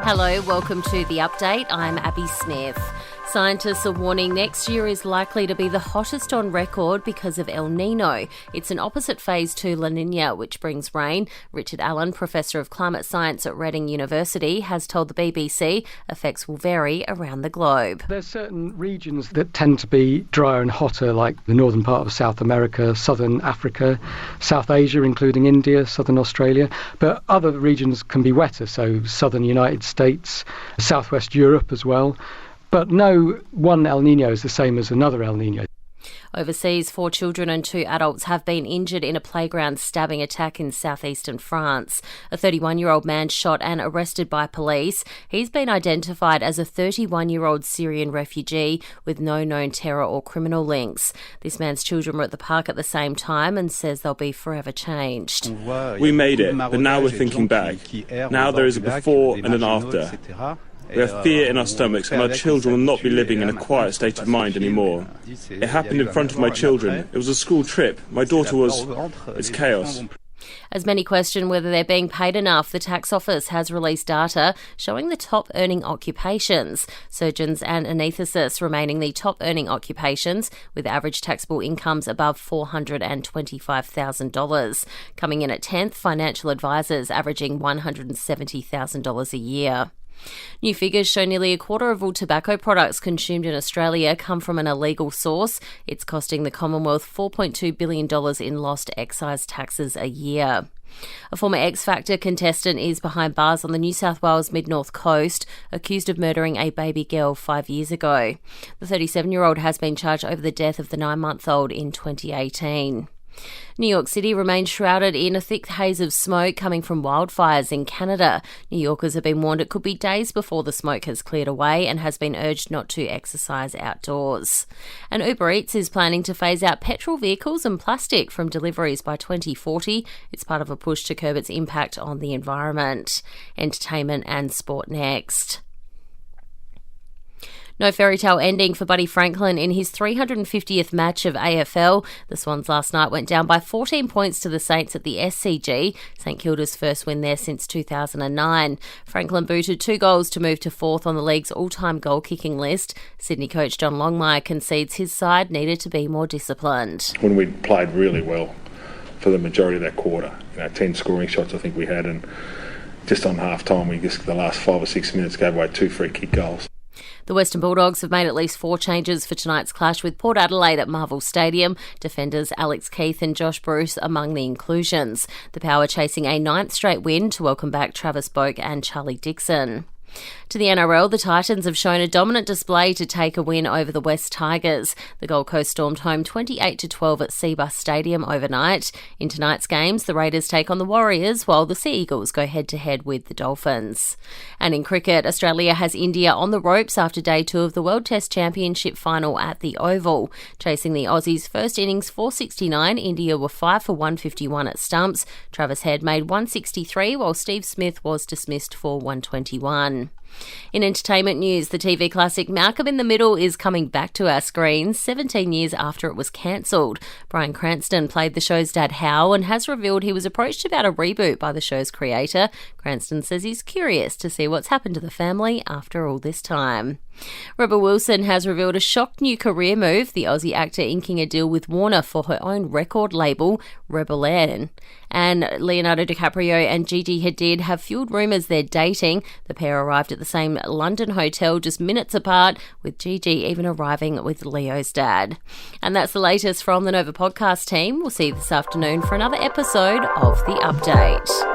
Hello, welcome to The Update. I'm Abby Smith. Scientists are warning next year is likely to be the hottest on record because of El Nino. It's an opposite phase to La Nina, which brings rain. Richard Allen, Professor of Climate Science at Reading University, has told the BBC effects will vary around the globe. There's certain regions that tend to be drier and hotter, like the northern part of South America, southern Africa, South Asia, including India, southern Australia. But other regions can be wetter, so southern United States, southwest Europe as well. But no one El Nino is the same as another El Nino. Overseas, 4 children and 2 adults have been injured in a playground stabbing attack in southeastern France. A 31-year-old man shot and arrested by police. He's been identified as a 31-year-old Syrian refugee with no known terror or criminal links. This man's children were at the park at the same time and says they'll be forever changed. We made it, but now we're thinking back. Now there is a before and an after. We have fear in our stomachs and our children will not be living in a quiet state of mind anymore. It happened in front of my children. It was a school trip. My daughter was... It's chaos. As many question whether they're being paid enough, the tax office has released data showing the top earning occupations. Surgeons and anaesthetists remaining the top earning occupations, with average taxable incomes above $425,000. Coming in at 10th, financial advisors averaging $170,000 a year. New figures show nearly a quarter of all tobacco products consumed in Australia come from an illegal source. It's costing the Commonwealth $4.2 billion in lost excise taxes a year. A former X Factor contestant is behind bars on the New South Wales mid-north coast, accused of murdering a baby girl 5 years ago. The 37-year-old has been charged over the death of the 9-month-old in 2018. New York City remains shrouded in a thick haze of smoke coming from wildfires in Canada. New Yorkers have been warned it could be days before the smoke has cleared away and has been urged not to exercise outdoors. And Uber Eats is planning to phase out petrol vehicles and plastic from deliveries by 2040. It's part of a push to curb its impact on the environment. Entertainment and sport next. No fairy tale ending for Buddy Franklin in his 350th match of AFL. The Swans last night went down by 14 points to the Saints at the SCG, St Kilda's first win there since 2009. Franklin booted 2 goals to move to 4th on the league's all-time goal-kicking list. Sydney coach John Longmire concedes his side needed to be more disciplined. When we played really well for the majority of that quarter, 10 scoring shots I think we had, and just on half-time we just the last 5 or 6 minutes gave away 2 free kick goals. The Western Bulldogs have made at least 4 changes for tonight's clash with Port Adelaide at Marvel Stadium. Defenders Alex Keith and Josh Bruce among the inclusions. The Power chasing a 9th straight win to welcome back Travis Boak and Charlie Dixon. To the NRL, the Titans have shown a dominant display to take a win over the West Tigers. The Gold Coast stormed home 28-12 at Seabus Stadium overnight. In tonight's games, the Raiders take on the Warriors, while the Sea Eagles go head-to-head with the Dolphins. And in cricket, Australia has India on the ropes after day 2 of the World Test Championship final at the Oval. Chasing the Aussies' first innings 469, India were 5 for 151 at stumps. Travis Head made 163, while Steve Smith was dismissed for 121. In entertainment news, the TV classic Malcolm in the Middle is coming back to our screens 17 years after it was cancelled. Bryan Cranston played the show's dad Hal and has revealed he was approached about a reboot by the show's creator. Cranston says he's curious to see what's happened to the family after all this time. Rebel Wilson has revealed a shocked new career move, the Aussie actor inking a deal with Warner for her own record label, Rebel N. And Leonardo DiCaprio and Gigi Hadid have fueled rumours they're dating. The pair arrived at the same London hotel just minutes apart, with Gigi even arriving with Leo's dad. And that's the latest from the Nova podcast team. We'll see you this afternoon for another episode of The Update.